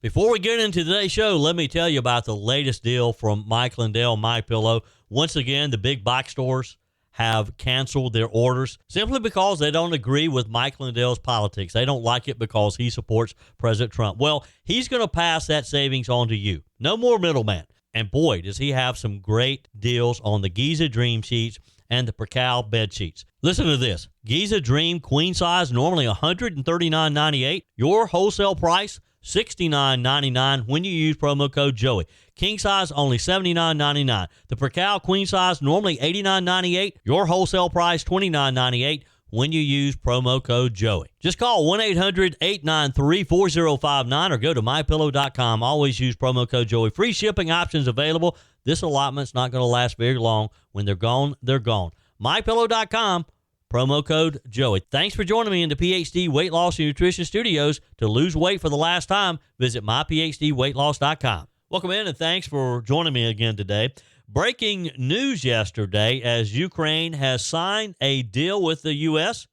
Before we get into today's show, let me tell you about the latest deal from Mike Lindell, MyPillow. Once again, the big box stores have canceled their orders simply because they don't agree with Mike Lindell's politics. They don't like it because he supports President Trump. Well, he's going to pass that savings on to you. No more middleman. And boy, does he have some great deals on the Giza Dream Sheets and the Percal bed sheets. Listen to this. Giza Dream Queen Size, normally $139.98. Your wholesale price, $69.99 when you use promo code Joey. King size, only $79.99. The Percal Queen Size, normally $89.98. Your wholesale price, $29.98 when you use promo code Joey. Just call 1-800-893-4059 or go to MyPillow.com. Always use promo code Joey. Free shipping options available. This allotment's not going to last very long. When they're gone, they're gone. MyPillow.com. Promo code Joey. Thanks for joining me in the PhD Weight Loss and Nutrition Studios. To lose weight for the last time, visit myphdweightloss.com. Welcome in, and thanks for joining me again today. Breaking news yesterday as Ukraine has signed a deal with the U.S.,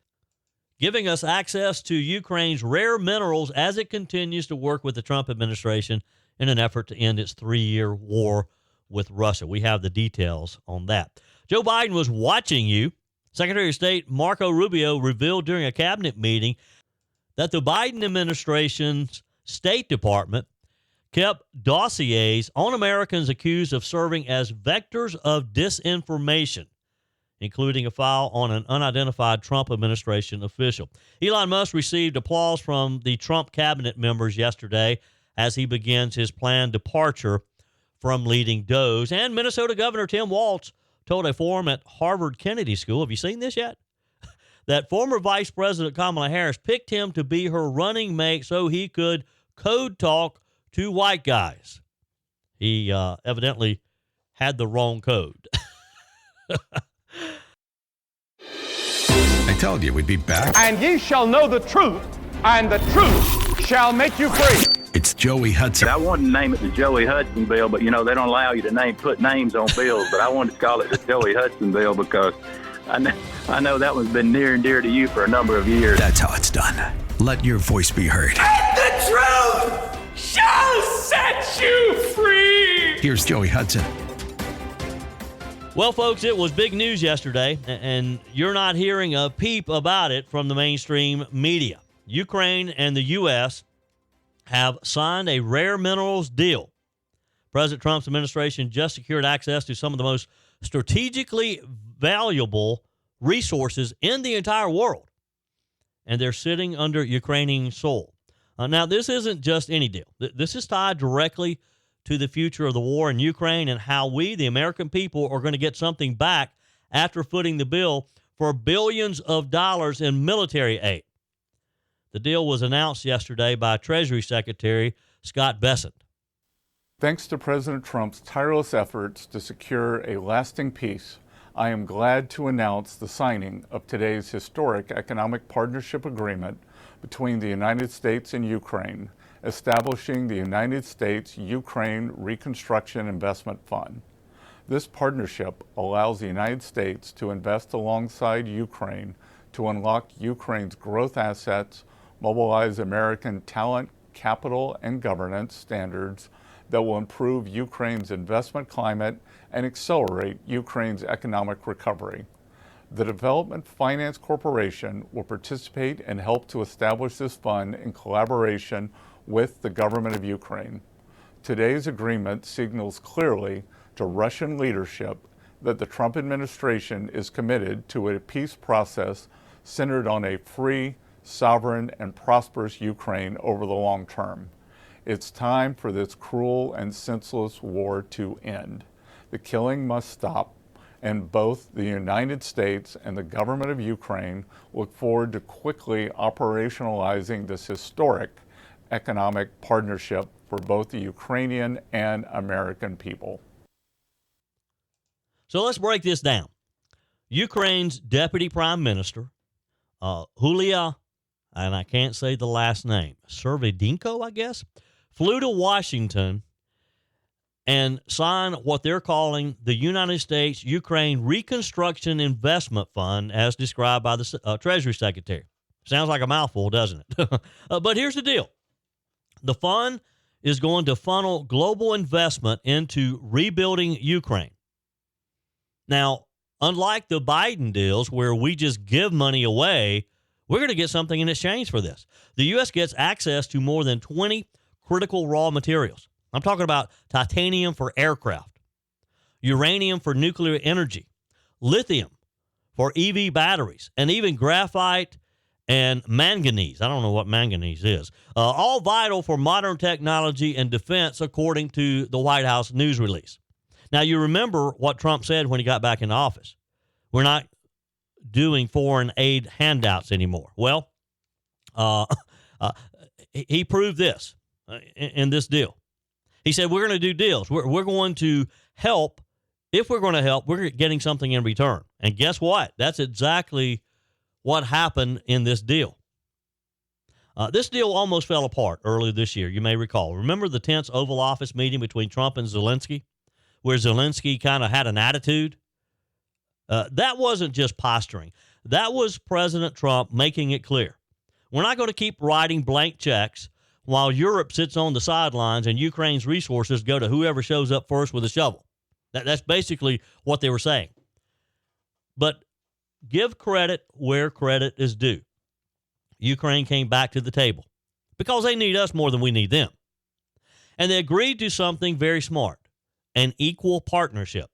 giving us access to Ukraine's rare minerals as it continues to work with the Trump administration in an effort to end its 3-year war with Russia. We have the details on that. Joe Biden was watching you. Secretary of State Marco Rubio revealed during a cabinet meeting that the Biden administration's State Department kept dossiers on Americans accused of serving as vectors of disinformation, including a file on an unidentified Trump administration official. Elon Musk received applause from the Trump cabinet members yesterday as he begins his planned departure from leading DOGE. And Minnesota Governor Tim Walz told a forum at Harvard Kennedy School, have you seen this yet? That former Vice President Kamala Harris picked him to be her running mate so he could code talk to white guys. He evidently had the wrong code. I told you we'd be back. And ye shall know the truth, and the truth shall make you free. It's Joey Hudson. I wanted to name it the Joey Hudson bill, but, they don't allow you to put names on bills. But I wanted to call it the Joey Hudson bill because I know that one's been near and dear to you for a number of years. That's how it's done. Let your voice be heard. And the truth shall set you free. Here's Joey Hudson. Well, folks, it was big news yesterday, and you're not hearing a peep about it from the mainstream media. Ukraine and the U.S. have signed a rare minerals deal. President Trump's administration just secured access to some of the most strategically valuable resources in the entire world, and they're sitting under Ukrainian soil. Now, this isn't just any deal. This is tied directly to the future of the war in Ukraine and how we, the American people, are going to get something back after footing the bill for billions of dollars in military aid. The deal was announced yesterday by Treasury Secretary Scott Bessent. Thanks to President Trump's tireless efforts to secure a lasting peace, I am glad to announce the signing of today's historic economic partnership agreement between the United States and Ukraine, establishing the United States-Ukraine Reconstruction Investment Fund. This partnership allows the United States to invest alongside Ukraine to unlock Ukraine's growth assets, mobilize American talent, capital, and governance standards that will improve Ukraine's investment climate and accelerate Ukraine's economic recovery. The Development Finance Corporation will participate and help to establish this fund in collaboration with the government of Ukraine. Today's agreement signals clearly to Russian leadership that the Trump administration is committed to a peace process centered on a free, sovereign, and prosperous Ukraine over the long term. It's time for this cruel and senseless war to end. The killing must stop, and both the United States and the government of Ukraine look forward to quickly operationalizing this historic economic partnership for both the Ukrainian and American people. So let's break this down. Ukraine's Deputy Prime Minister, Yulia, and I can't say the last name, Servidinko, I guess, flew to Washington and signed what they're calling the United States-Ukraine Reconstruction Investment Fund, as described by the Treasury Secretary. Sounds like a mouthful, doesn't it? But here's the deal. The fund is going to funnel global investment into rebuilding Ukraine. Now, unlike the Biden deals where we just give money away, we're going to get something in exchange for this. The U.S. gets access to more than 20 critical raw materials. I'm talking about titanium for aircraft, uranium for nuclear energy, lithium for EV batteries, and even graphite and manganese. I don't know what manganese is. All vital for modern technology and defense, according to the White House news release. Now, you remember what Trump said when he got back in office. We're not doing foreign aid handouts anymore. Well, he proved this in this deal. He said, we're going to do deals. We're going to help. If we're going to help, we're getting something in return. And guess what? That's exactly what happened in this deal. This deal almost fell apart earlier this year, you may recall. Remember the tense Oval Office meeting between Trump and Zelensky, where Zelensky kind of had an attitude? That wasn't just posturing. That was President Trump making it clear. We're not going to keep writing blank checks while Europe sits on the sidelines and Ukraine's resources go to whoever shows up first with a shovel. That's basically what they were saying. But give credit where credit is due. Ukraine came back to the table because they need us more than we need them. And they agreed to something very smart, an equal partnership.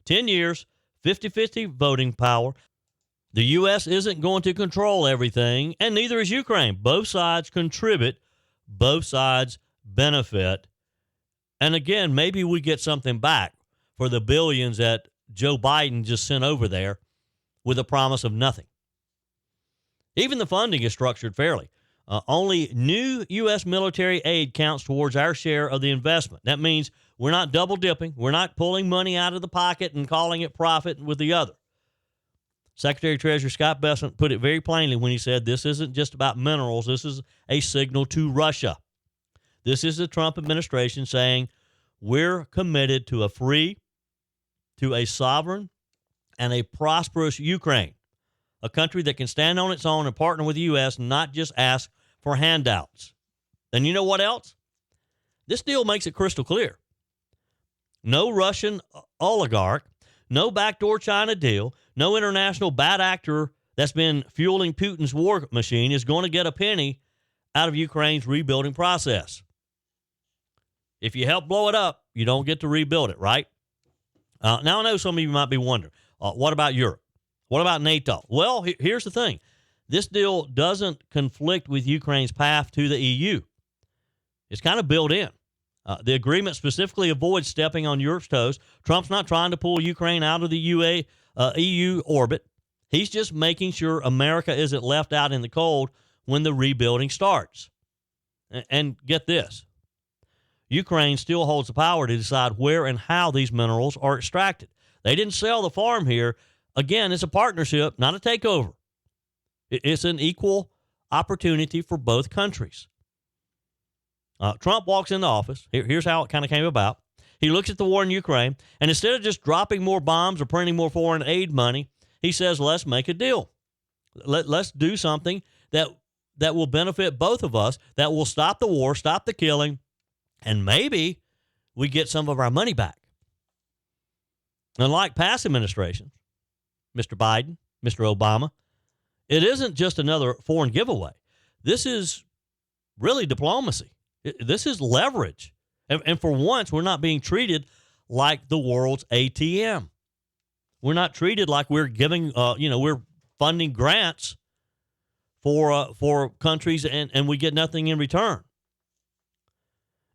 10 years, 50-50 voting power. The U.S. isn't going to control everything, and neither is Ukraine. Both sides contribute. Both sides benefit. And again, maybe we get something back for the billions that Joe Biden just sent over there with a promise of nothing. Even the funding is structured fairly. Only new U.S. military aid counts towards our share of the investment. That means we're not double dipping. We're not pulling money out of the pocket and calling it profit with the other. Secretary Treasurer Scott Bessent put it very plainly when he said this isn't just about minerals. This is a signal to Russia. This is the Trump administration saying we're committed to a free, to a sovereign, and a prosperous Ukraine, a country that can stand on its own and partner with the U.S., not just ask for handouts. And you know what else? This deal makes it crystal clear. No Russian oligarch, no backdoor China deal, no international bad actor that's been fueling Putin's war machine is going to get a penny out of Ukraine's rebuilding process. If you help blow it up, you don't get to rebuild it, right? Now, I know some of you might be wondering, what about Europe? What about NATO? Well, here's the thing. This deal doesn't conflict with Ukraine's path to the EU. It's kind of built in. The agreement specifically avoids stepping on Europe's toes. Trump's not trying to pull Ukraine out of the EU orbit. He's just making sure America isn't left out in the cold when the rebuilding starts. And get this. Ukraine still holds the power to decide where and how these minerals are extracted. They didn't sell the farm here. Again, it's a partnership, not a takeover. It's an equal opportunity for both countries. Trump walks into office. Here's how it kind of came about. He looks at the war in Ukraine, and instead of just dropping more bombs or printing more foreign aid money, he says, let's make a deal. Let's do something that will benefit both of us, that will stop the war, stop the killing, and maybe we get some of our money back. Unlike past administrations, Mr. Biden, Mr. Obama, it isn't just another foreign giveaway. This is really diplomacy. This is leverage. And for once, we're not being treated like the world's ATM. We're not treated like we're giving, we're funding grants for countries and we get nothing in return.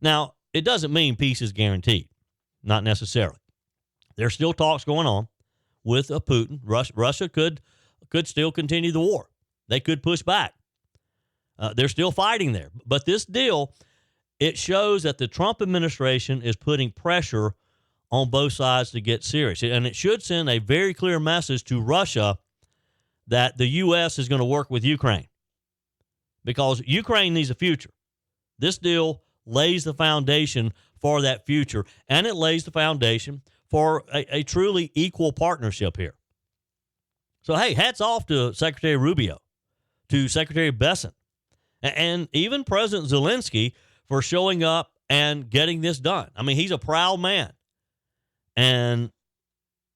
Now, it doesn't mean peace is guaranteed. Not necessarily. There's still talks going on with Putin. Russia could still continue the war. They could push back. They're still fighting there. But this deal, it shows that the Trump administration is putting pressure on both sides to get serious. And it should send a very clear message to Russia that the U.S. is going to work with Ukraine because Ukraine needs a future. This deal lays the foundation for that future, and it lays the foundation for a truly equal partnership here. So, hey, hats off to Secretary Rubio, to Secretary Bessent, and even President Zelensky for showing up and getting this done. I mean, he's a proud man. And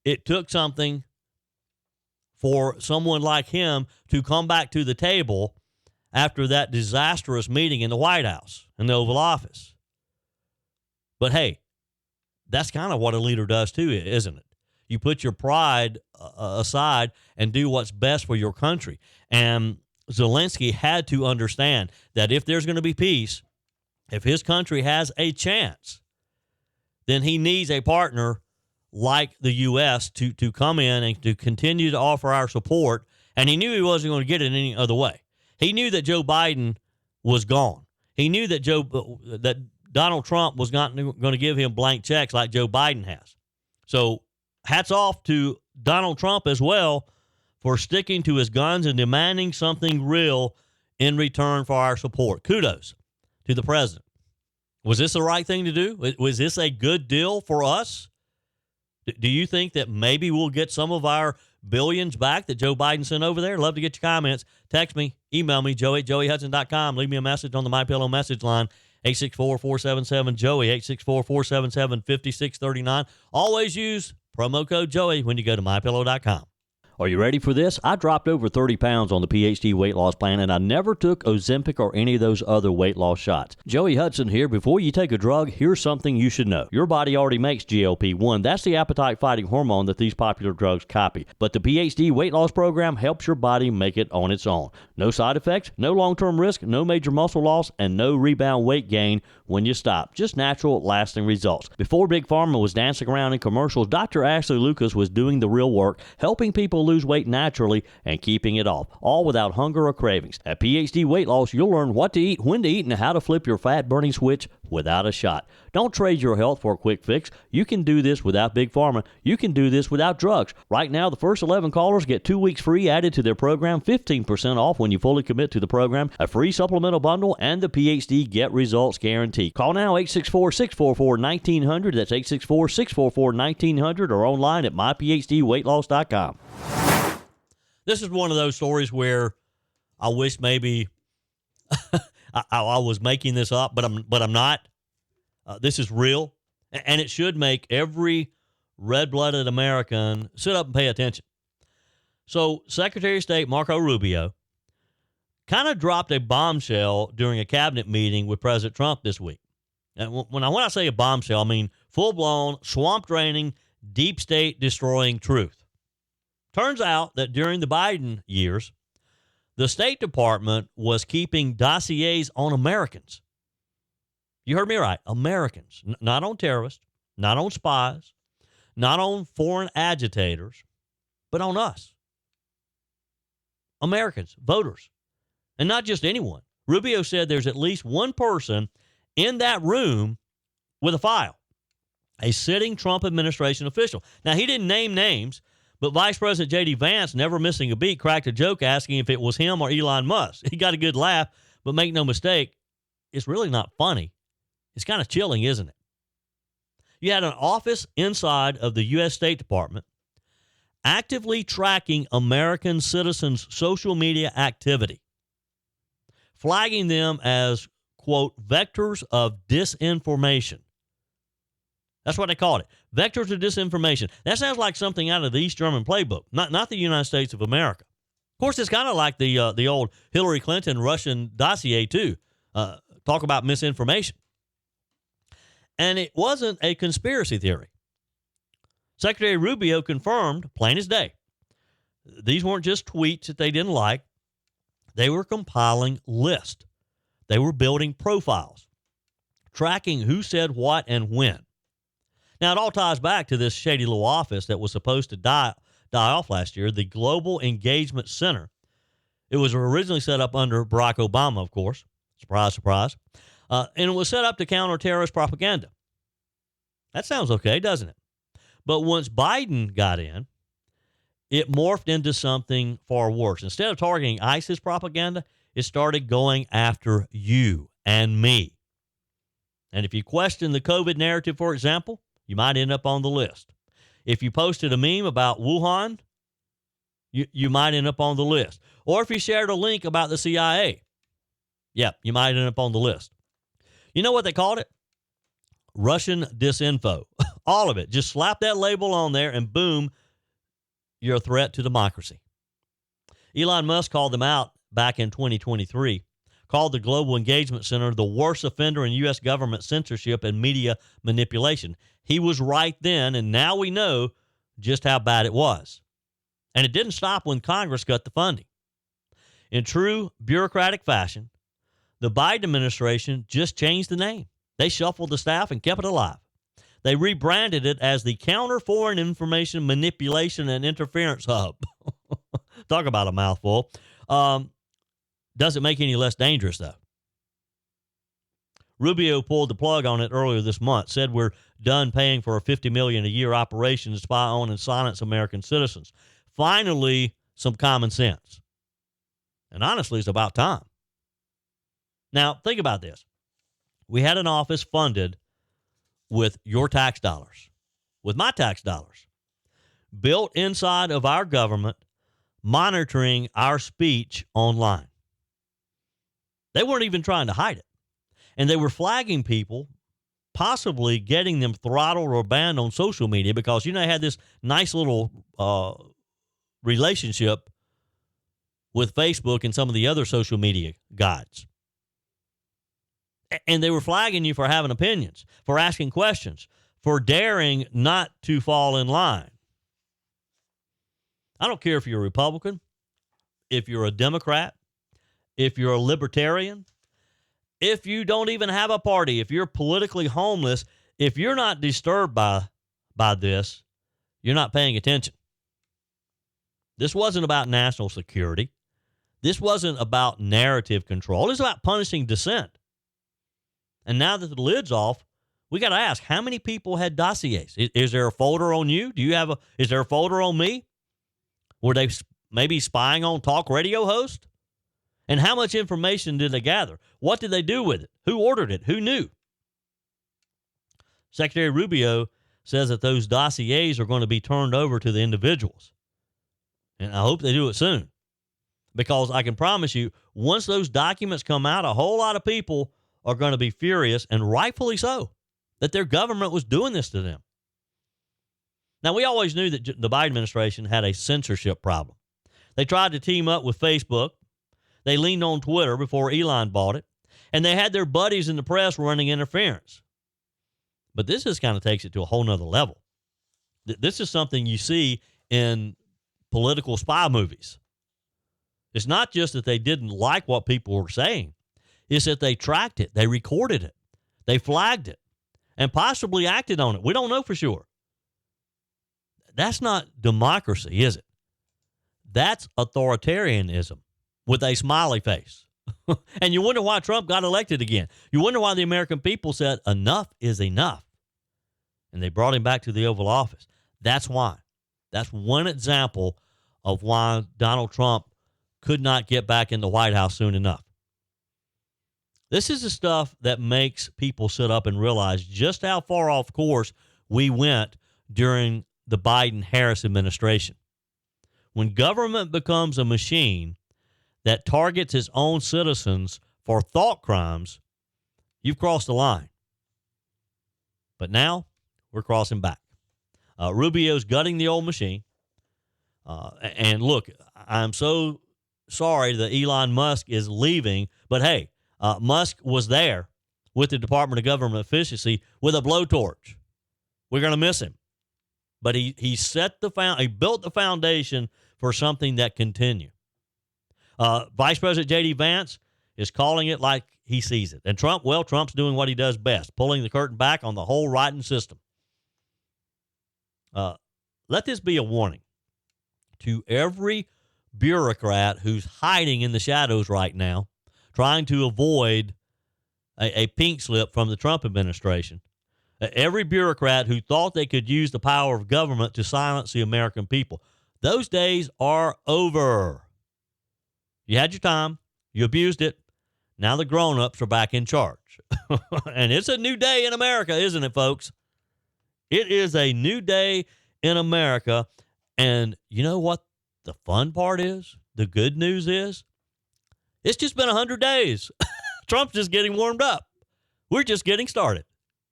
it took something for someone like him to come back to the table after that disastrous meeting in the White House, in the Oval Office. But hey, that's kind of what a leader does too, isn't it? You put your pride aside and do what's best for your country. And Zelensky had to understand that if there's going to be peace, if his country has a chance, then he needs a partner like the U.S. to come in and to continue to offer our support. And he knew he wasn't going to get it any other way. He knew that Joe Biden was gone. He knew that that Donald Trump was not going to give him blank checks like Joe Biden has. So hats off to Donald Trump as well for sticking to his guns and demanding something real in return for our support. Kudos to the president. Was this the right thing to do? Was this a good deal for us? Do you think that maybe we'll get some of our billions back that Joe Biden sent over there? Love to get your comments. Text me, email me, joey@joeyhudson.com. Leave me a message on the MyPillow message line, 864-477-JOEY, 864-477-5639. Always use promo code Joey when you go to MyPillow.com. Are you ready for this? I dropped over 30 pounds on the PhD weight loss plan, and I never took Ozempic or any of those other weight loss shots. Joey Hudson here. Before you take a drug, here's something you should know. Your body already makes GLP-1. That's the appetite-fighting hormone that these popular drugs copy. But the PhD weight loss program helps your body make it on its own. No side effects, no long-term risk, no major muscle loss, and no rebound weight gain when you stop. Just natural, lasting results. Before Big Pharma was dancing around in commercials, Dr. Ashley Lucas was doing the real work, helping people lose weight naturally and keeping it off, all without hunger or cravings. At PhD Weight Loss, you'll learn what to eat, when to eat, and how to flip your fat-burning switch without a shot. Don't trade your health for a quick fix. You can do this without Big Pharma. You can do this without drugs. Right now, the first 11 callers get 2 weeks free added to their program, 15% off when you fully commit to the program, a free supplemental bundle, and the PhD Get Results Guarantee. Call now, 864-644-1900. That's 864-644-1900, or online at myphdweightloss.com. This is one of those stories where I wish maybe I was making this up, but I'm not. This is real, and it should make every red-blooded American sit up and pay attention. So Secretary of State Marco Rubio kind of dropped a bombshell during a cabinet meeting with President Trump this week. And when I say a bombshell, I mean full-blown, swamp-draining, deep state-destroying truth. Turns out that during the Biden years, the State Department was keeping dossiers on Americans. You heard me right, Americans, not on terrorists, not on spies, not on foreign agitators, but on us. Americans, voters, and not just anyone. Rubio said there's at least one person in that room with a file, a sitting Trump administration official. Now, he didn't name names, but Vice President J.D. Vance, never missing a beat, cracked a joke asking if it was him or Elon Musk. He got a good laugh, but make no mistake, it's really not funny. It's kind of chilling, isn't it? You had an office inside of the U.S. State Department actively tracking American citizens' social media activity, flagging them as, quote, vectors of disinformation. That's what they called it. Vectors of disinformation. That sounds like something out of the East German playbook, not the United States of America. Of course, it's kind of like the old Hillary Clinton Russian dossier, too. Talk about misinformation. And it wasn't a conspiracy theory. Secretary Rubio confirmed, plain as day, these weren't just tweets that they didn't like. They were compiling lists. They were building profiles, tracking who said what and when. Now, it all ties back to this shady little office that was supposed to die off last year, the Global Engagement Center. It was originally set up under Barack Obama, of course. Surprise, surprise. And it was set up to counter terrorist propaganda. That sounds okay, doesn't it? But once Biden got in, it morphed into something far worse. Instead of targeting ISIS propaganda, it started going after you and me. And if you question the COVID narrative, for example, you might end up on the list. If you posted a meme about Wuhan, you might end up on the list. Or if you shared a link about the CIA, you might end up on the list. You know what they called it? Russian disinfo. All of it. Just slap that label on there and boom, you're a threat to democracy. Elon Musk called them out back in 2023, called the Global Engagement Center the worst offender in U.S. government censorship and media manipulation. He was right then, and now we know just how bad it was. And it didn't stop when Congress cut the funding. In true bureaucratic fashion, the Biden administration just changed the name. They shuffled the staff and kept it alive. They rebranded it as the Counter Foreign Information Manipulation and Interference Hub. Talk about a mouthful. Doesn't make any less dangerous, though. Rubio pulled the plug on it earlier this month, said we're done paying for a $50 million a year operation to spy on and silence American citizens. Finally, some common sense. And honestly, it's about time. Now, think about this. We had an office funded with your tax dollars, with my tax dollars, built inside of our government, monitoring our speech online. They weren't even trying to hide it. And they were flagging people, possibly getting them throttled or banned on social media because, they had this nice little relationship with Facebook and some of the other social media gods. And they were flagging you for having opinions, for asking questions, for daring not to fall in line. I don't care if you're a Republican, if you're a Democrat, if you're a libertarian, if you don't even have a party, if you're politically homeless, if you're not disturbed by this, you're not paying attention. This wasn't about national security. This wasn't about narrative control. It's about punishing dissent. And now that the lid's off, we got to ask, how many people had dossiers? Is there a folder on you? Is there a folder on me? Were they maybe spying on talk radio hosts? And how much information did they gather? What did they do with it? Who ordered it? Who knew? Secretary Rubio says that those dossiers are going to be turned over to the individuals. And I hope they do it soon. Because I can promise you, once those documents come out, a whole lot of people are going to be furious, and rightfully so, that their government was doing this to them. Now, we always knew that the Biden administration had a censorship problem. They tried to team up with Facebook. They leaned on Twitter before Elon bought it. And they had their buddies in the press running interference. But this just kind of takes it to a whole nother level. This is something you see in political spy movies. It's not just that they didn't like what people were saying. It's that they tracked it. They recorded it. They flagged it and possibly acted on it. We don't know for sure. That's not democracy, is it? That's authoritarianism with a smiley face. And you wonder why Trump got elected again. You wonder why the American people said enough is enough. And they brought him back to the Oval Office. That's why. That's one example of why Donald Trump could not get back in the White House soon enough. This is the stuff that makes people sit up and realize just how far off course we went during the Biden-Harris administration. When government becomes a machine that targets its own citizens for thought crimes, you've crossed the line. But now we're crossing back. Rubio's gutting the old machine. And look, I'm so sorry that Elon Musk is leaving, but hey, Musk was there with the Department of Government Efficiency with a blowtorch. We're going to miss him. But he built the foundation for something that continue. Vice President J.D. Vance is calling it like he sees it. And Trump's doing what he does best, pulling the curtain back on the whole writing system. Let this be a warning to every bureaucrat who's hiding in the shadows right now, trying to avoid a pink slip from the Trump administration. Every bureaucrat who thought they could use the power of government to silence the American people. Those days are over. You had your time. You abused it. Now the grown-ups are back in charge. And it's a new day in America, isn't it, folks? It is a new day in America. And you know what the fun part is? The good news is? It's just been 100 days. Trump's just getting warmed up. We're just getting started.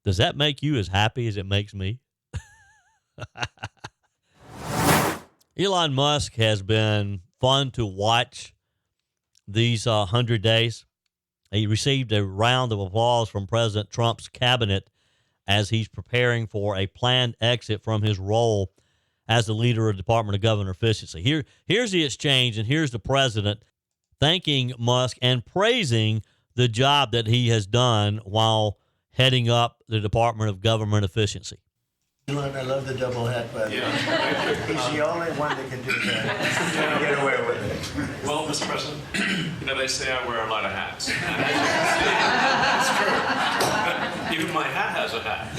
Does that make you as happy as it makes me? Elon Musk has been fun to watch these 100 days. He received a round of applause from President Trump's cabinet as he's preparing for a planned exit from his role as the leader of the Department of Government Efficiency. Here's the exchange, and here's the president thanking Musk and praising the job that he has done while heading up the Department of Government Efficiency. Elon, I love the double hat, by the way. He's the only one that can do that. Get away with it. Well, Mr. President, they say I wear a lot of hats. It's true. Even my hat has a hat.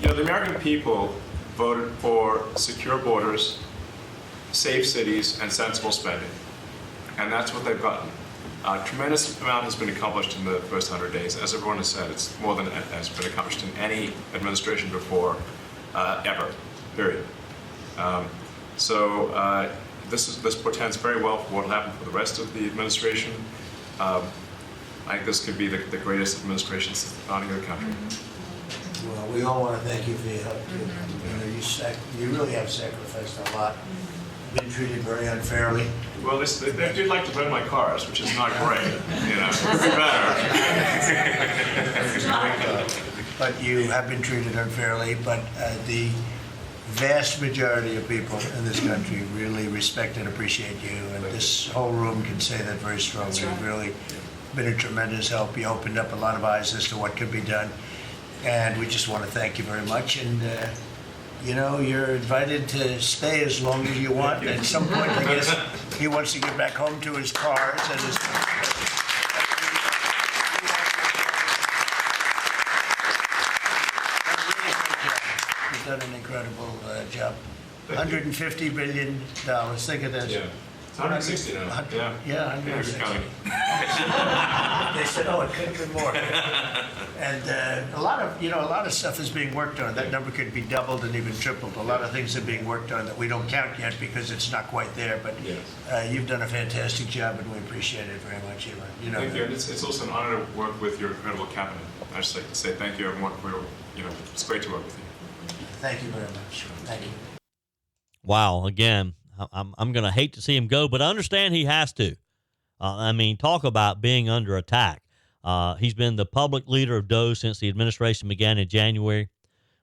The American people voted for secure borders, safe cities, and sensible spending. And that's what they've gotten. A tremendous amount has been accomplished in the first 100 days. As everyone has said, it's more than has been accomplished in any administration before, ever, period. This portends very well for what will happen for the rest of the administration. I think this could be the greatest administration since the founding of the country. Well, we all want to thank you for your help, too. You really have sacrificed a lot. Been treated very unfairly. Well, they do like to rent my cars, which is not great. Could be better. But you have been treated unfairly. But the vast majority of people in this country really respect and appreciate you. And this whole room can say that very strongly. You've really been a tremendous help. You opened up a lot of eyes as to what could be done. And we just want to thank you very much. And you're invited to stay as long as you want. At some point, I guess, he wants to get back home to his cars and his... You've done an incredible job. $150 billion. Think of that. Yeah. It's 160 now. Yeah, 160. They said, it could have been more. And a lot of stuff is being worked on. That number could be doubled and even tripled. A lot of things are being worked on that we don't count yet because it's not quite there. But you've done a fantastic job, and we appreciate it very much, Elon. Thank you. And it's also an honor to work with your incredible cabinet. I just like to say thank you, everyone. It's great to work with you. Thank you very much. Thank you. Wow. Again, I'm going to hate to see him go, but I understand he has to. Talk about being under attack. He's been the public leader of DOGE since the administration began in January,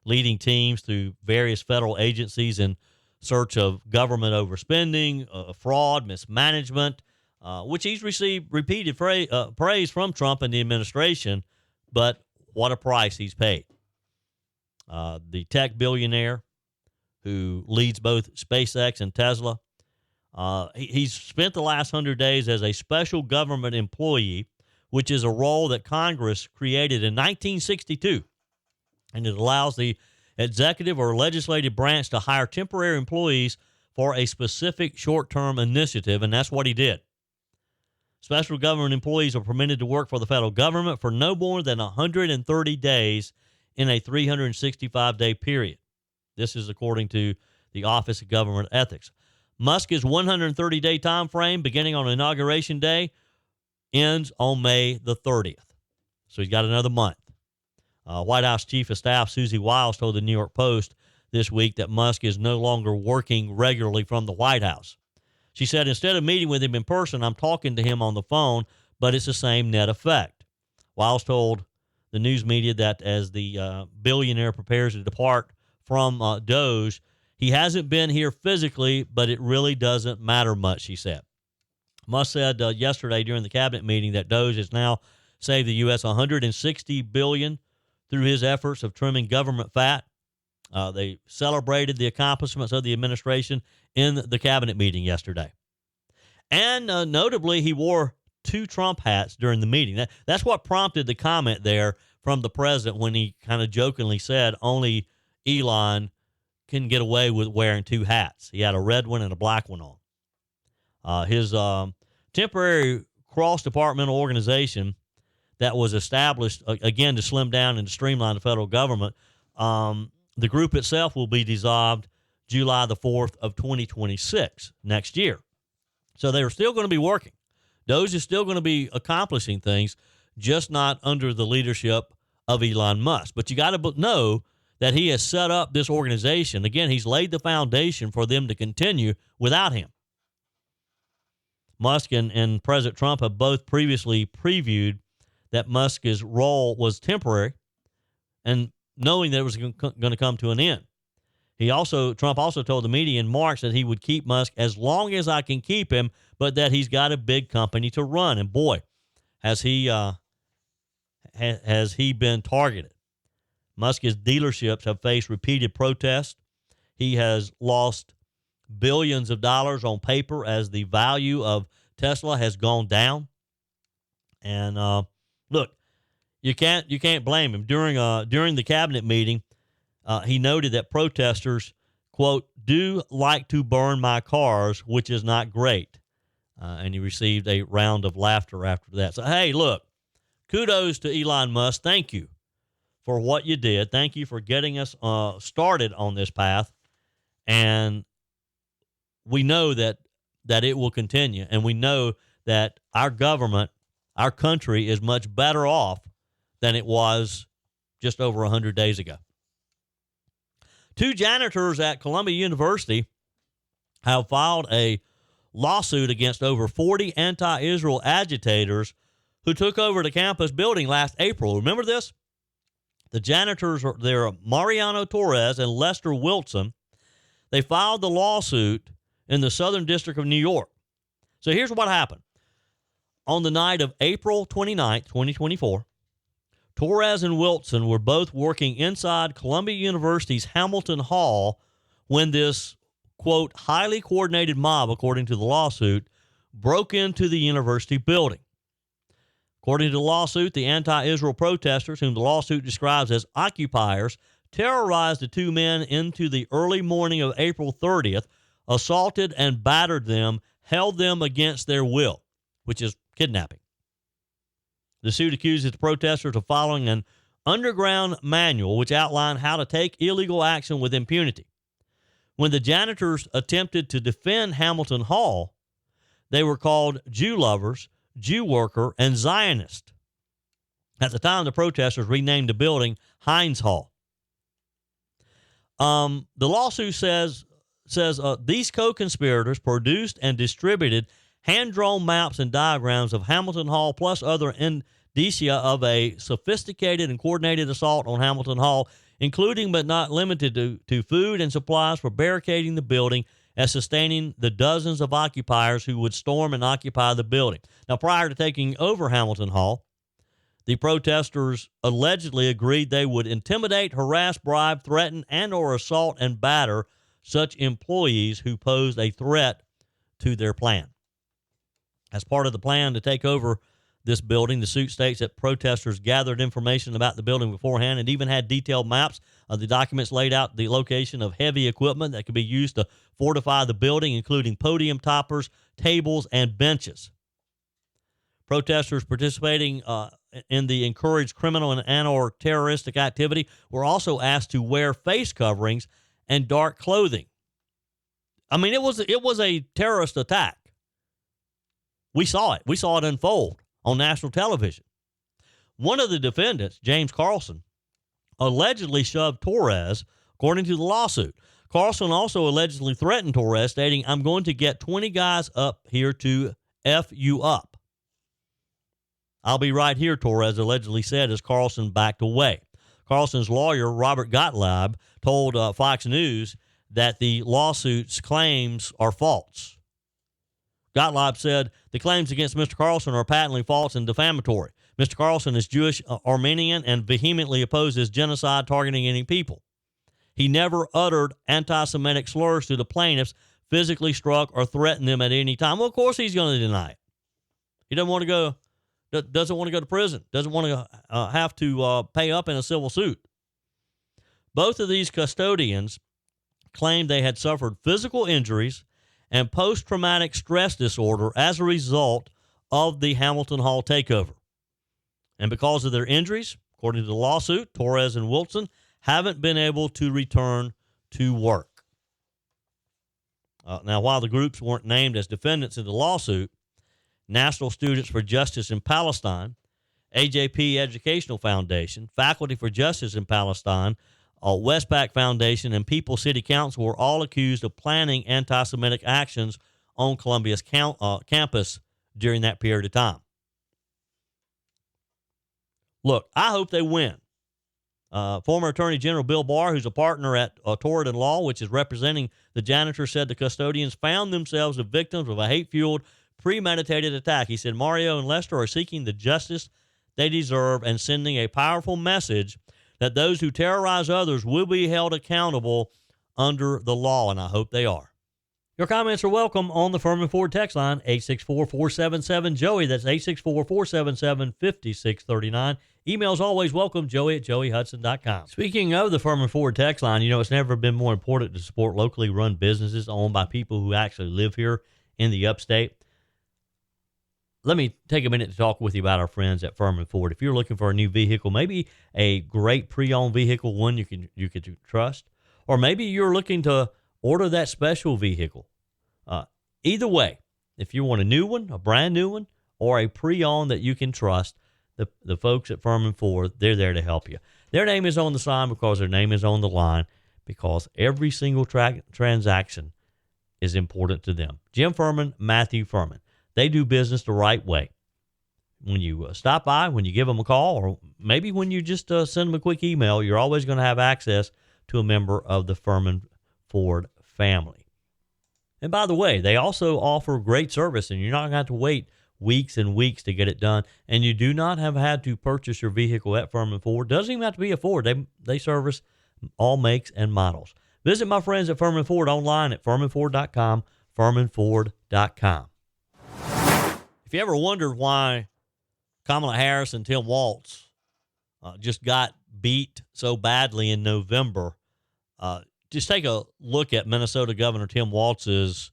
leading teams through various federal agencies in search of government overspending, fraud, mismanagement, which he's received repeated praise from Trump and the administration, but what a price he's paid. The tech billionaire who leads both SpaceX and Tesla, he's spent the last 100 days as a special government employee, which is a role that Congress created in 1962. And it allows the executive or legislative branch to hire temporary employees for a specific short-term initiative, and that's what he did. Special government employees are permitted to work for the federal government for no more than 130 days in a 365-day period. This is according to the Office of Government Ethics. Musk's 130-day time frame, beginning on Inauguration Day, ends on May the 30th. So he's got another month. White House Chief of Staff Susie Wiles told the New York Post this week that Musk is no longer working regularly from the White House. She said, instead of meeting with him in person, I'm talking to him on the phone, but it's the same net effect. Wiles told the news media that as the billionaire prepares to depart from DOGE, he hasn't been here physically, but it really doesn't matter much, she said. Musk said yesterday during the cabinet meeting that DOGE has now saved the U.S. $160 billion through his efforts of trimming government fat. They celebrated the accomplishments of the administration in the cabinet meeting yesterday. And notably, he wore 2 Trump hats during the meeting. That's what prompted the comment there from the president when he kind of jokingly said only Elon can get away with wearing 2 hats. He had a red one and a black one on. His temporary cross-departmental organization that was established, again, to slim down and to streamline the federal government, the group itself will be dissolved July the 4th of 2026, next year. So they are still going to be working. DOGE is still going to be accomplishing things, just not under the leadership of Elon Musk. But you got to know that he has set up this organization. Again, he's laid the foundation for them to continue without him. Musk and President Trump have both previously previewed that Musk's role was temporary, and knowing that it was going to come to an end. Trump also told the media in March that he would keep Musk as long as I can keep him, but that he's got a big company to run. And boy, has he been targeted. Musk's dealerships have faced repeated protests. He has lost billions of dollars on paper as the value of Tesla has gone down. And look, you can't blame him. During the cabinet meeting, he noted that protesters, quote, do like to burn my cars, which is not great. And he received a round of laughter after that. So, hey, look, kudos to Elon Musk. Thank you for what you did. Thank you for getting us started on this path. And we know that it will continue. And we know that our government, our country, is much better off than it was just over 100 days ago. 2 janitors at Columbia University have filed a lawsuit against over 40 anti-Israel agitators who took over the campus building last April. Remember this? The janitors they're Mariano Torres and Lester Wilson. They filed the lawsuit in the Southern District of New York. So here's what happened. On the night of April 29th, 2024, Torres and Wilson were both working inside Columbia University's Hamilton Hall when this, quote, highly coordinated mob, according to the lawsuit, broke into the university building. According to the lawsuit, the anti-Israel protesters, whom the lawsuit describes as occupiers, terrorized the 2 men into the early morning of April 30th, assaulted and battered them, held them against their will, which is kidnapping. The suit accuses the protesters of following an underground manual which outlined how to take illegal action with impunity. When the janitors attempted to defend Hamilton Hall, they were called Jew lovers, Jew worker, and Zionist. At the time, the protesters renamed the building Heinz Hall. The lawsuit says these co-conspirators produced and distributed hand-drawn maps and diagrams of Hamilton Hall plus other indicia of a sophisticated and coordinated assault on Hamilton Hall, including but not limited to food and supplies for barricading the building and sustaining the dozens of occupiers who would storm and occupy the building. Now, prior to taking over Hamilton Hall, the protesters allegedly agreed they would intimidate, harass, bribe, threaten, and or assault and batter such employees who posed a threat to their plan. As part of the plan to take over this building, the suit states that protesters gathered information about the building beforehand and even had detailed maps. The documents laid out the location of heavy equipment that could be used to fortify the building, including podium toppers, tables, and benches. Protesters participating in the encouraged criminal and/or terroristic activity were also asked to wear face coverings and dark clothing. I mean, it was a terrorist attack. We saw it. We saw it unfold on national television. One of the defendants, James Carlson, allegedly shoved Torres, according to the lawsuit. Carlson also allegedly threatened Torres, stating, "I'm going to get 20 guys up here to F you up." "I'll be right here," Torres allegedly said as Carlson backed away. Carlson's lawyer, Robert Gottlieb, told Fox News that the lawsuit's claims are false. Gottlieb said the claims against Mr. Carlson are patently false and defamatory. Mr. Carlson is Jewish Armenian and vehemently opposes genocide targeting any people. He never uttered anti-Semitic slurs to the plaintiffs, physically struck or threatened them at any time. Well, of course he's going to deny it. He doesn't want to go to prison, doesn't want to have to pay up in a civil suit. Both of these custodians claimed they had suffered physical injuries and post-traumatic stress disorder as a result of the Hamilton Hall takeover. And because of their injuries, according to the lawsuit, Torres and Wilson haven't been able to return to work. Now, while the groups weren't named as defendants in the lawsuit, National Students for Justice in Palestine, AJP Educational Foundation, Faculty for Justice in Palestine, Westpac Foundation, and People City Council were all accused of planning anti-Semitic actions on Columbia's campus during that period of time. Look, I hope they win. Former Attorney General Bill Barr, who's a partner at Torridon Law, which is representing the janitor, said the custodians found themselves the victims of a hate-fueled, premeditated attack. He said Mario and Lester are seeking the justice they deserve and sending a powerful message that those who terrorize others will be held accountable under the law, and I hope they are. Your comments are welcome on the Firmin Ford text line, 864-477-JOEY. That's 864-477-5639. Emails always welcome, joey@joeyhudson.com. Speaking of the Firmin Ford text line, it's never been more important to support locally run businesses owned by people who actually live here in the upstate. Let me take a minute to talk with you about our friends at Firmin Ford. If you're looking for a new vehicle, maybe a great pre-owned vehicle, one you can trust, or maybe you're looking to order that special vehicle. Either way, if you want a new one, a brand new one, or a pre-owned that you can trust, the folks at Firmin Ford, they're there to help you. Their name is on the sign because their name is on the line, because every single transaction is important to them. Jim Firmin, Matthew Firmin. They do business the right way. When you stop by, when you give them a call, or maybe when you just send them a quick email, you're always going to have access to a member of the Firmin Ford family. And by the way, they also offer great service, and you're not going to have to wait weeks and weeks to get it done. And you do not have had to purchase your vehicle at Firmin Ford. Doesn't even have to be a Ford. They service all makes and models. Visit my friends at Firmin Ford online at firminford.com, firminford.com. If you ever wondered why Kamala Harris and Tim Walz just got beat so badly in November, just take a look at Minnesota Governor Tim Walz's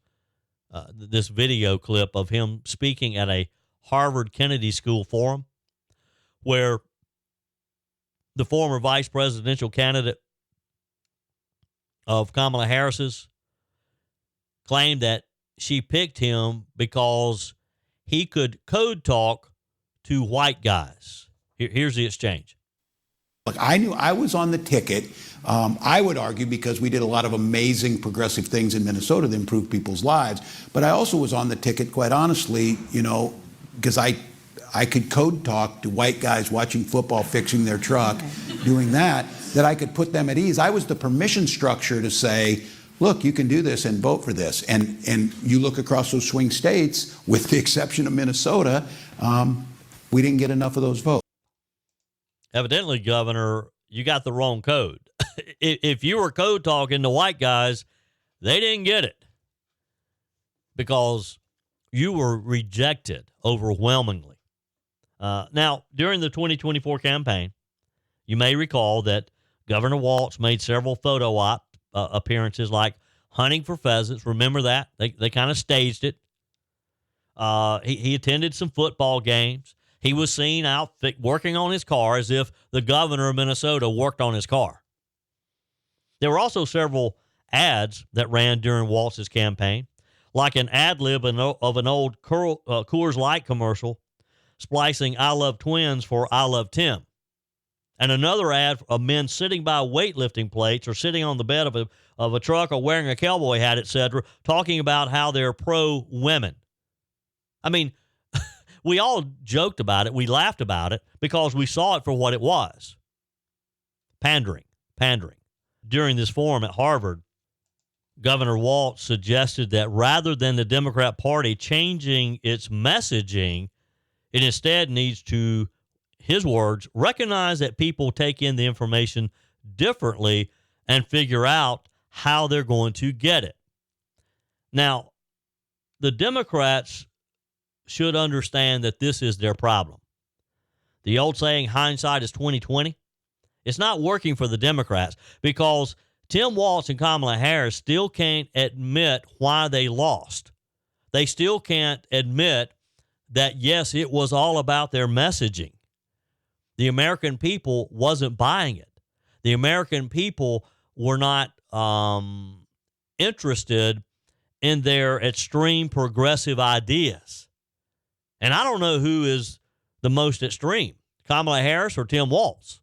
this video clip of him speaking at a Harvard Kennedy School forum, where the former vice presidential candidate of Kamala Harris's claimed that she picked him because he could code talk to white guys. Here's the exchange. Look, I knew I was on the ticket, I would argue, because we did a lot of amazing progressive things in Minnesota that improved people's lives. But I also was on the ticket, quite honestly, because I could code talk to white guys watching football, fixing their truck, doing that I could put them at ease. I was the permission structure to say, look, you can do this and vote for this. And you look across those swing states, with the exception of Minnesota, we didn't get enough of those votes. Evidently, Governor, you got the wrong code. If you were code talking to white guys, they didn't get it because you were rejected overwhelmingly. Now, during the 2024 campaign, you may recall that Governor Walz made several photo op appearances, like hunting for pheasants. Remember that? They kind of staged it. He attended some football games. He was seen out working on his car as if the governor of Minnesota worked on his car. There were also several ads that ran during Walz's campaign, like an ad lib of an old Coors Light commercial splicing "I love twins" for "I love Tim," and another ad of men sitting by weightlifting plates or sitting on the bed of a truck or wearing a cowboy hat, etc., talking about how they're pro-women. I mean, we all joked about it. We laughed about it because we saw it for what it was. Pandering. During this forum at Harvard, Governor Walz suggested that rather than the Democrat Party changing its messaging, it instead needs to, his words, recognize that people take in the information differently and figure out how they're going to get it. Now, the Democrats should understand that this is their problem. The old saying, hindsight is 20/20. It's not working for the Democrats because Tim Walz and Kamala Harris still can't admit why they lost. They still can't admit that, yes, it was all about their messaging. The American people wasn't buying it. The American people were not interested in their extreme progressive ideas. And I don't know who is the most extreme, Kamala Harris or Tim Walz.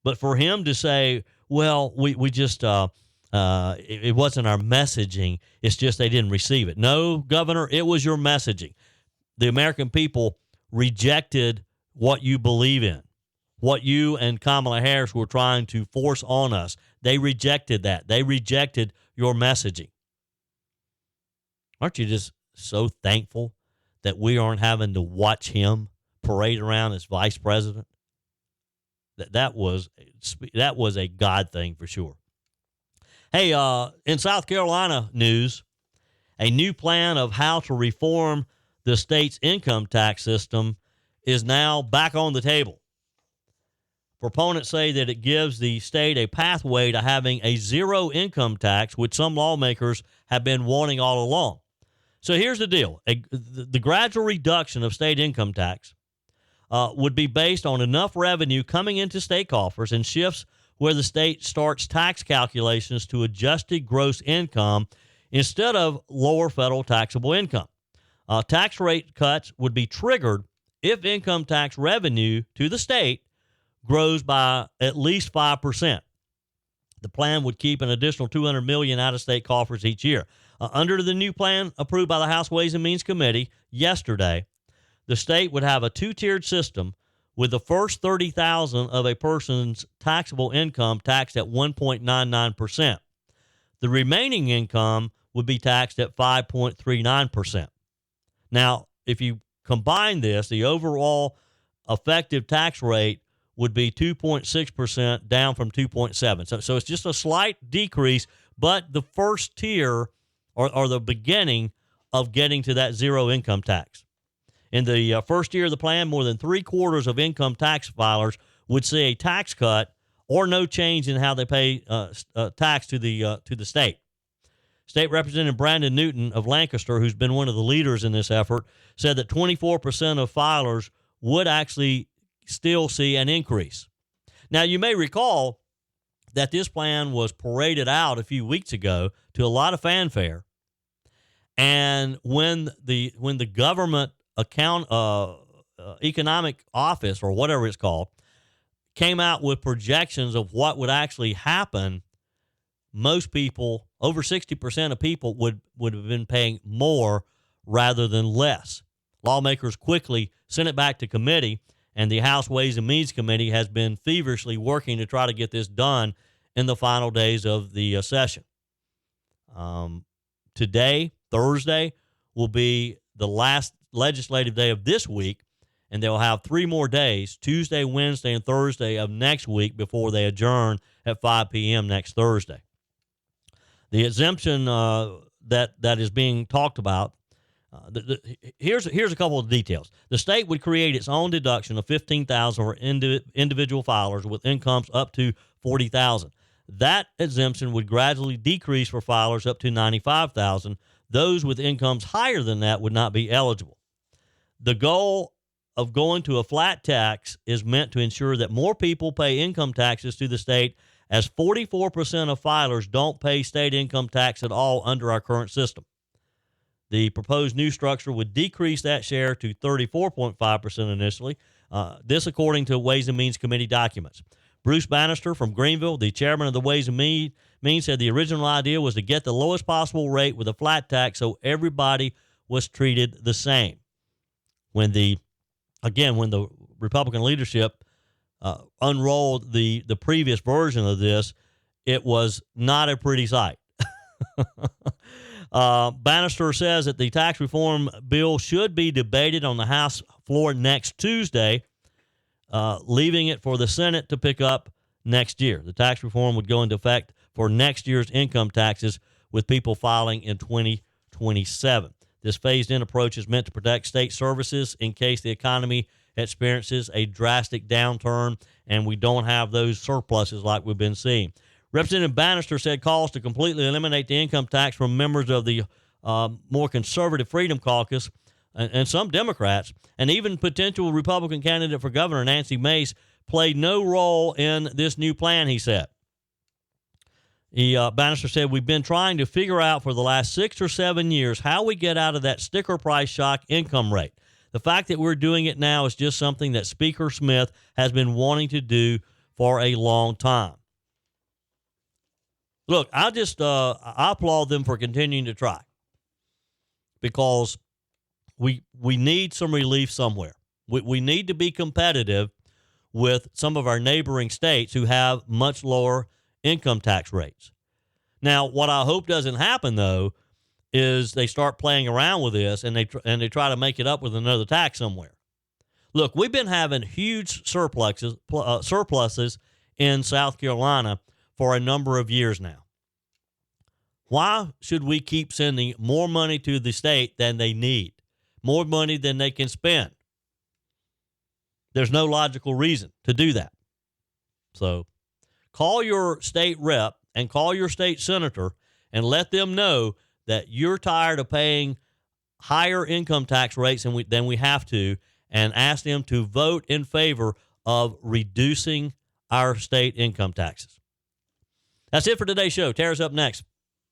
But for him to say, well, we just, it wasn't our messaging, it's just they didn't receive it. No, Governor, it was your messaging. The American people rejected what you believe in, what you and Kamala Harris were trying to force on us. They rejected that. They rejected your messaging. Aren't you just so thankful that we aren't having to watch him parade around as vice president? That was a God thing for sure. Hey, in South Carolina news, a new plan of how to reform the state's income tax system is now back on the table. Proponents say that it gives the state a pathway to having a zero income tax, which some lawmakers have been wanting all along. So here's the deal. The gradual reduction of state income tax would be based on enough revenue coming into state coffers and shifts where the state starts tax calculations to adjusted gross income instead of lower federal taxable income. Tax rate cuts would be triggered if income tax revenue to the state grows by at least 5%. The plan would keep an additional $200 million out of state coffers each year. Under the new plan approved by the House Ways and Means Committee yesterday, the state would have a two-tiered system with the first $30,000 of a person's taxable income taxed at 1.99%. The remaining income would be taxed at 5.39%. Now, if you combine this, the overall effective tax rate would be 2.6%, down from 2.7%. So it's just a slight decrease, but the first tier or the beginning of getting to that zero income tax. In the first year of the plan, more than 3/4 of income tax filers would see a tax cut or no change in how they pay tax to the state. State Representative Brandon Newton of Lancaster, who's been one of the leaders in this effort, said that 24% of filers would actually still see an increase. Now, you may recall that this plan was paraded out a few weeks ago to a lot of fanfare. And when the government economic office, or whatever it's called, came out with projections of what would actually happen, most people, over 60% of people, would have been paying more rather than less. Lawmakers quickly sent it back to committee, and the House Ways and Means Committee has been feverishly working to try to get this done in the final days of the session. Today, Thursday, will be the last legislative day of this week, and they'll have 3 more days, Tuesday, Wednesday, and Thursday of next week, before they adjourn at 5 p.m. next Thursday. The exemption that is being talked about, here's a couple of details. The state would create its own deduction of $15,000 for individual filers with incomes up to $40,000. That exemption would gradually decrease for filers up to $95,000. Those with incomes higher than that would not be eligible. The goal of going to a flat tax is meant to ensure that more people pay income taxes to the state, as 44% of filers don't pay state income tax at all under our current system. The proposed new structure would decrease that share to 34.5% initially, this according to Ways and Means Committee documents. Bruce Bannister from Greenville, the chairman of the Ways and Means, said the original idea was to get the lowest possible rate with a flat tax so everybody was treated the same. When the Republican leadership unrolled the previous version of this, it was not a pretty sight. Bannister says that the tax reform bill should be debated on the House floor next Tuesday, leaving it for the Senate to pick up next year. The tax reform would go into effect for next year's income taxes, with people filing in 2027. This phased-in approach is meant to protect state services in case the economy experiences a drastic downturn and we don't have those surpluses like we've been seeing. Representative Bannister said calls to completely eliminate the income tax from members of the more conservative Freedom Caucus and some Democrats, and even potential Republican candidate for governor Nancy Mace, played no role in this new plan, he said. Bannister said, we've been trying to figure out for the last 6 or 7 years how we get out of that sticker price shock income rate. The fact that we're doing it now is just something that Speaker Smith has been wanting to do for a long time. Look, I applaud them for continuing to try, because we need some relief somewhere. We need to be competitive with some of our neighboring states who have much lower income tax rates. Now, what I hope doesn't happen, though, is they start playing around with this and they try to make it up with another tax somewhere. Look, we've been having huge surpluses in South Carolina for a number of years now. Why should we keep sending more money to the state than they need, more money than they can spend? There's no logical reason to do that. So call your state rep and call your state senator and let them know that you're tired of paying higher income tax rates than we have to, and ask them to vote in favor of reducing our state income taxes. That's it for today's show. Tara's up next.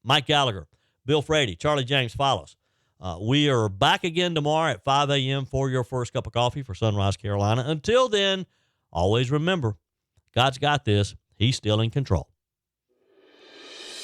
Mike Gallagher, Bill Frady, Charlie James follows. We are back again tomorrow at 5 a.m. for your first cup of coffee for Sunrise, Carolina. Until then, always remember, God's got this. He's still in control.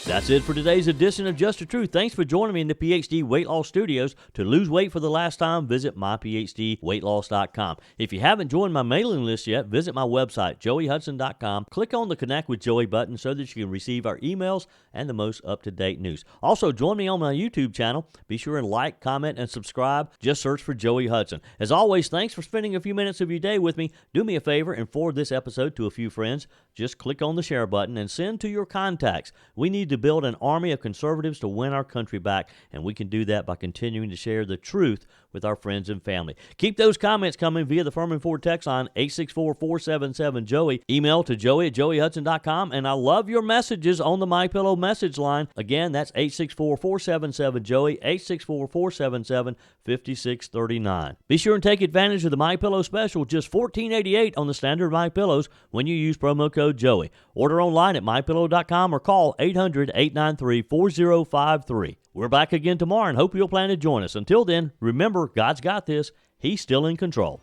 That's it for today's edition of Just the Truth. Thanks for joining me in the PhD Weight Loss Studios. To lose weight for the last time, visit myphdweightloss.com. If you haven't joined my mailing list yet, visit my website, joeyhudson.com. Click on the Connect with Joey button so that you can receive our emails and the most up-to-date news. Also, join me on my YouTube channel. Be sure and like, comment, and subscribe. Just search for Joey Hudson. As always, thanks for spending a few minutes of your day with me. Do me a favor and forward this episode to a few friends. Just click on the share button and send to your contacts. We need to build an army of conservatives to win our country back, and we can do that by continuing to share the truth with our friends and family. Keep those comments coming via the Firmin Ford text line 864-477-JOEY. Email to joey@joeyhudson.com, and I love your messages on the MyPillow message line. Again, that's 864-477-JOEY, 864-477-5639. Be sure and take advantage of the MyPillow special, just $14.88 on the standard MyPillows when you use promo code Joey. Order online at mypillow.com or call 800-893-4053. We're back again tomorrow and hope you'll plan to join us. Until then, remember, God's got this. He's still in control.